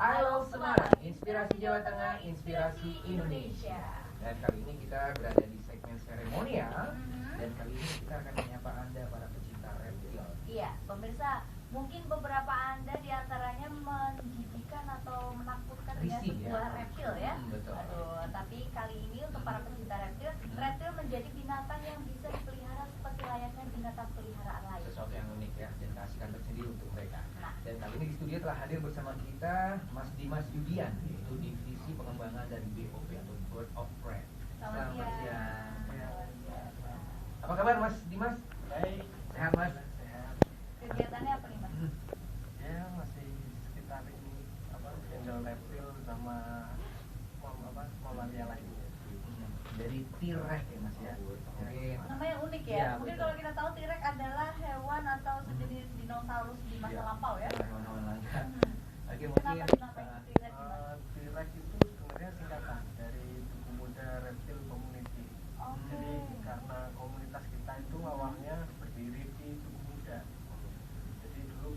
I Love Semarang, inspirasi Jawa Tengah, inspirasi Indonesia. Dan kali ini kita berada di segmen seremonial. Dan kali ini kita akan menyapa Anda para pecinta reptil. Iya, pemirsa, mungkin beberapa Anda diantaranya menjijikan atau menakutkan dengan sebuah reptil ya. Betul. Aduh, tapi kali ini untuk para pecinta reptil, reptil menjadi binatang yang bisa dipelihara seperti layaknya binatang peliharaan lain. Sesuatu yang unik ya, dan keasikan tersendiri untuk mereka. Nah, dan kali ini di studio telah hadir bersama kita Mas Dimas Yudian, yaitu divisi pengembangan dari BOP atau Bird of Prey. Selamat siang. Apa kabar Mas Dimas? Baik. Sehat Mas? Sehat. Kegiatannya apa nih Mas? Ya masih sekitar ini handle reptil sama mamalia lainnya. Dari T-Rex ya Mas ya? Mungkin Namanya unik ya. Iya, Mungkin betul. kalau kita tahu T-Rex adalah hewan atau sejenis dinosaurus di masa lampau ya. hewan-hewan langka. Oke, Kenapa mungkin dinamain T-Rex nih, Mas? T-Rex itu sebenarnya singkatan dari Tugu Muda Reptil Community. Jadi karena komunitas kita itu awalnya berdiri di Tugu Muda. Jadi dulu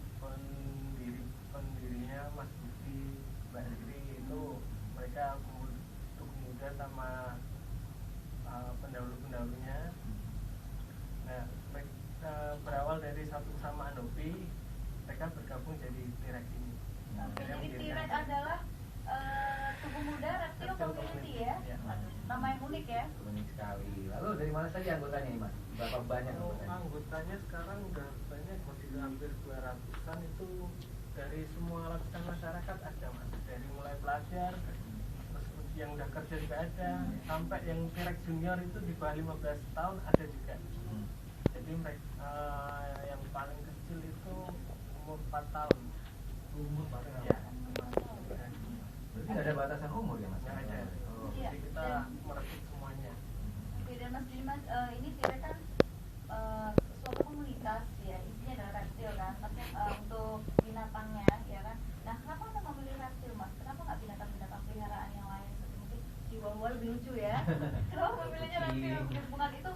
pendirinya Mas Budi, Mbak Riri itu mereka Tugu Muda sama pendahulu-pendahulunya. Nah, mereka berawal dari satu kesamaan hobi, mereka bergabung jadi T-Rex ini. Jadi T-Rex adalah Tugu Muda Reptil Community ya. Aduh, nama yang unik ya. unik sekali. Lalu dari mana saja anggotanya nih Mas? Berapa banyak anggotanya? Anggotanya sekarang udah banyak, hampir 200-an itu dari semua lapisan masyarakat ada Mas. Dari mulai pelajar, terus yang udah kerja juga ada, sampai yang T-Rex junior itu di bawah 15 tahun ada juga. Jadi mereka yang paling kecil itu umur 4 tahun. Umur 4 tahun? Ya. Berarti nggak ada batasan umur ya Mas? Nggak ada. Oh. Iya. Jadi kita merekrut semuanya. Oke, dan Mas Dimas, ini T-Rex kan suatu komunitas ya, isinya adalah reptil kan. Tapi untuk binatangnya ya kan. Nah, kenapa Anda memilih reptil Mas? Kenapa nggak binatang-binatang peliharaan yang lain? Seperti mungkin chihuahua lebih lucu ya. Kenapa memilihnya reptil? Bukan itu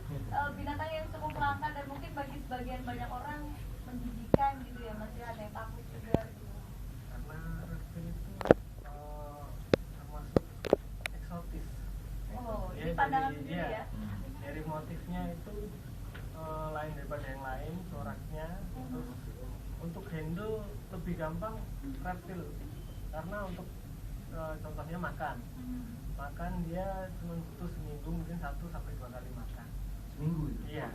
binatang yang cukup langka dan mungkin bagi sebagian banyak orang menjijikan gitu ya Mas ya, ada yang takut juga gitu. Karena reptil itu termasuk eksotis. Oh, Ya, di pandangan dari- sendiri ya. Dari motifnya itu lain daripada yang lain, coraknya. Terus untuk handle lebih gampang reptil, karena untuk contohnya makan dia cuma butuh seminggu mungkin 1-2 kali makan. Seminggu itu? Iya.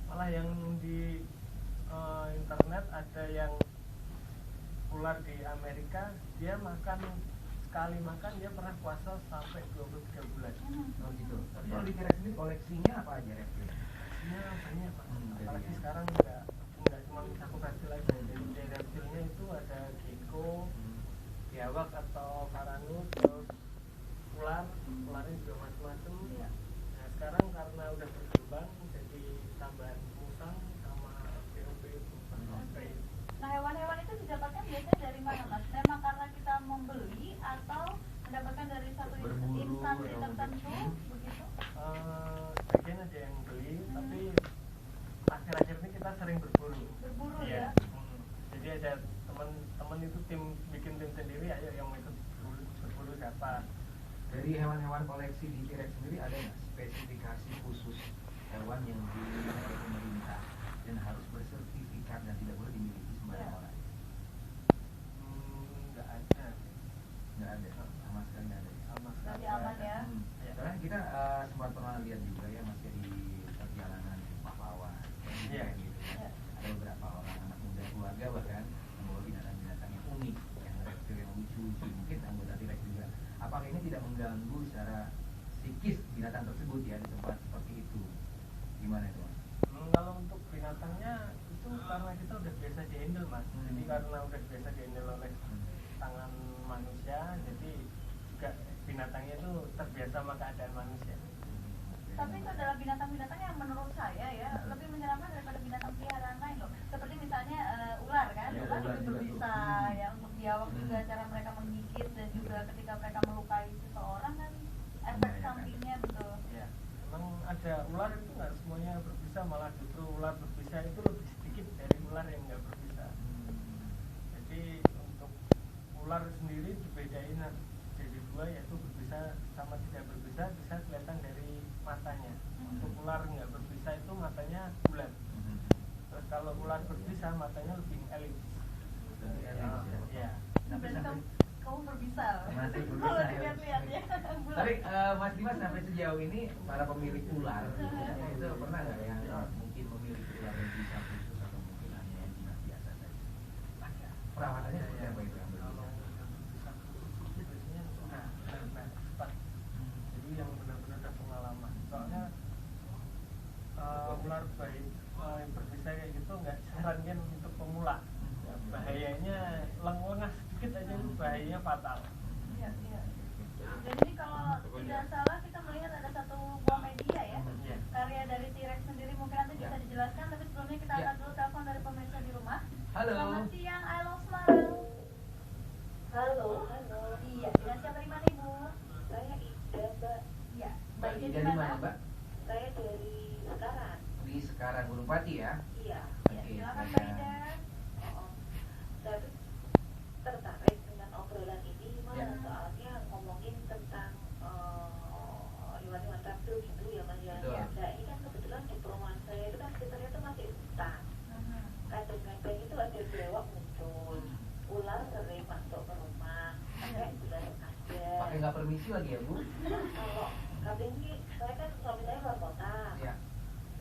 Malah yang di internet ada yang ular di Amerika, dia makan sekali makan dia pernah puasa sampai 23 bulan. Oh gitu. Tapi kalau di T-Rex sendiri koleksinya apa aja reptil? Iya banyak Pak. Apalagi Jadi, sekarang nggak cuma mencakup reptil aja. Jadi dari reptilnya itu ada gecko, biawak atau varanus, terus ularnya juga macam-macam. Nah sekarang karena udah berkembang jadi tambahan musang sama BOP itu. Nah, hewan-hewan itu didapatkan biasanya dari mana Mas? Memang karena kita membeli atau mendapatkan dari satu Berburu, instansi atau tertentu mungkin- begitu? Sebagian ada yang beli, tapi akhir-akhir ini kita sering berburu. Berburu Iya. ya. Jadi ada teman-teman itu bikin tim sendiri, ayo yang mau ikut berburu siapa. Dari hewan-hewan koleksi di T-Rex sendiri ada nggak spesifikasi khusus hewan yang dimiliki oleh pemerintah dan harus bersertifikat dan tidak boleh dimiliki sembarang orang? Nggak ada. Nggak ada, sama sekali nggak ada. Sama sekali Berarti aman nggak ya. ada. Karena kita sempat pernah lihat juga ya Mas ya di perjalanan pahlawan, Iya. gitu. Iya. Ada beberapa orang anak muda keluarga bahkan membawa binatang-binatang yang unik, yang reptil yang lucu-lucu, mungkin anggota T-Rex juga. Apakah ini tidak mengganggu secara psikis binatang tersebut ya di tempat seperti itu? Gimana itu Mas? Kalau untuk binatangnya itu karena kita udah biasa dihandle Mas. Jadi karena udah biasa dihandle oleh tangan manusia, jadi juga binatangnya itu terbiasa sama keadaan manusia. Tapi itu adalah binatang-binatang yang menurut saya ya lebih menyeramkan daripada binatang peliharaan lain loh. Seperti misalnya ular kan, Ya, ular ular juga juga berbisa tuh. ya, untuk biawak juga cara mereka menggigit dan juga ketika mereka melukai seseorang kan efek sampingnya betul. Ya, memang ada ular itu nggak semuanya berbisa, malah justru ular berbisa itu lebih sedikit dari ular yang nggak berbisa. Jadi untuk ular sendiri dibedain jadi dua, yaitu berbisa sama tidak berbisa bisa kelihatan dari matanya. Untuk ular nggak berbisa itu matanya bulat. Terus kalau ular berbisa matanya lebih elips. Ya. Sampai Berarti kamu berbisa. Masih berbisa, Kalau ya. dilihat-lihat ya. Tapi Mas Dimas sampai sejauh ini para pemilik ular itu pernah nggak yang mungkin memiliki ular yang bisa khusus atau mungkin hanya yang jinak biasa saja? Ada. Perawatannya seperti apa itu yang berbisa? Jadi yang benar-benar ada pengalaman. Soalnya ular baik yang berbisa kayak gitu nggak sarankan untuk pemula. Bahayanya lengah sedikit aja itu bahayanya fatal. Iya, iya. Dan ini kalau tidak salah kita melihat ada satu buah media ya, Iya. karya dari T-Rex sendiri, mungkin nanti bisa dijelaskan, tapi sebelumnya kita angkat dulu telepon dari pemirsa di rumah. Halo. Selamat siang, I love Semarang. Halo, halo. Iya, dengan siapa di mana Ibu? Saya Ida, Mbak. Iya, Mbak baiknya Ida di mana, Mbak? Saya dari Sekarang. Di Sekarang Gunung Pati ya? Iya. Ya, Oke, silakan Mbak silakan. Ida. Oh, saya tuh tertarik dengan obrolan ini, Ya. soalnya ngomongin tentang hewan-hewan reptil gitu ya, Mas ya. Betul. Nah, ini kan kebetulan di perumahan saya itu kan sekitarnya itu masih hutan. Kadang-kadang itu ada belewak muncul, ular sering masuk ke rumah, sampai bulan ada. Pakai nggak permisi lagi ya, Bu? Nah, kalau kami ini, saya kan suami saya luar kota. Ya.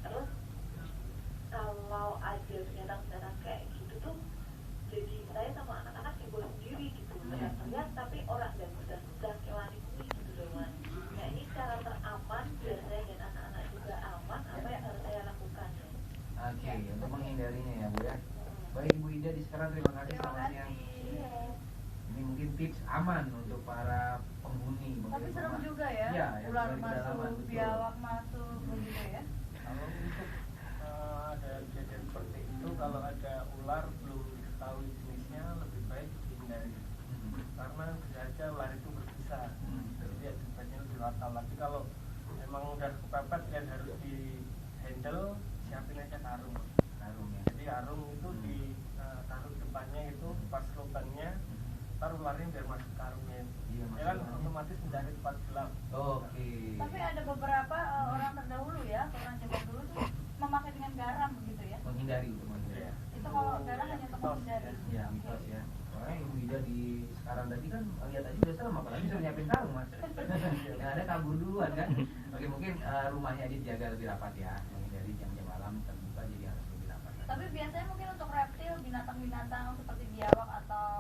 Terus kalau ada binatang-binatang kayak gitu tuh, jadi saya sama anak-anak dibawa sendiri gitu. Lihat tapi orang dan sudah kewan ini gitu loh, Mas. Nah, ini cara teraman biar saya dan anak-anak juga aman, apa yang harus saya lakukan ya? Oke, untuk menghindarinya ya, Bu ya. Baik Ibu Ida di Sekarang, terima kasih, Terima selamat siang. kasih. Ini mungkin tips aman untuk para penghuni. Tapi pemilik serem rumah. juga ya, Iya, yang ular ada di pedalaman, masuk, betul. biawak masuk, begitu ya. Kalau untuk ada kejadian seperti itu, kalau ada ular belum diketahui jenisnya, lebih baik dihindari. Karena bisa aja ular itu berbisa. Jadi akibatnya lebih fatal. Tapi kalau memang udah kepepet dan harus di handle, siapin aja karung. Karung ya. Jadi karung itu di taruh depannya itu pas lubangnya, ntar ularnya biar masuk karungnya. Iya, Ya kan masuk. otomatis mencari tempat gelap. Oke. Tapi ada beberapa orang terdahulu ya, orang zaman dulu tuh memakai dengan garam begitu ya. Menghindari untuk menghindari. Iya. Itu kalau garam hanya untuk menghindari. Ya, mitos ya. Soalnya Ibu Ida di Sekarang tadi kan lihat aja udah serem, apalagi suruh nyiapin karung, Mas. Yang ada kabur duluan kan. Oke, mungkin rumahnya aja dijaga lebih rapat ya. Menghindari jam-jam malam terbuka, jadi harus lebih rapat. Tapi biasanya mungkin untuk reptil, binatang-binatang seperti biawak atau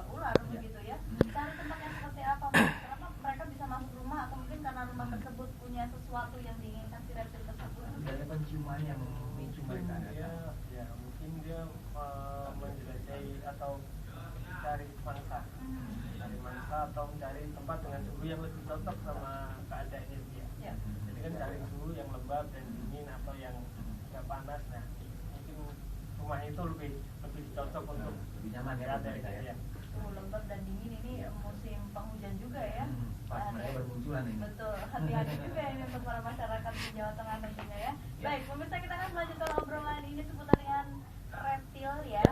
ular Iya. begitu ya, cari tempat yang seperti apa, Mas? Kenapa mereka bisa masuk rumah, atau mungkin karena rumah tersebut punya sesuatu yang diinginkan si reptil tersebut? Ada penciuman yang memicu mereka datang. Ya mungkin dia menjelajahi atau cari mangsa, cari mangsa atau mencari tempat dengan suhu yang lebih cocok sama keadaannya dia. Ya. Jadi kan cari suhu yang lembab dan dingin atau yang nggak panas. Nah mungkin rumah itu lebih cocok untuk Lebih nyaman ya buat mereka ya. Suhu lembab dan dingin ini musim penghujan juga ya. Pas mereka bermunculan ini. Betul, hati-hati juga ini untuk para masyarakat di Jawa Tengah tentunya ya. Baik, pemirsa, kita akan melanjutkan obrolan ini seputar dengan reptil ya.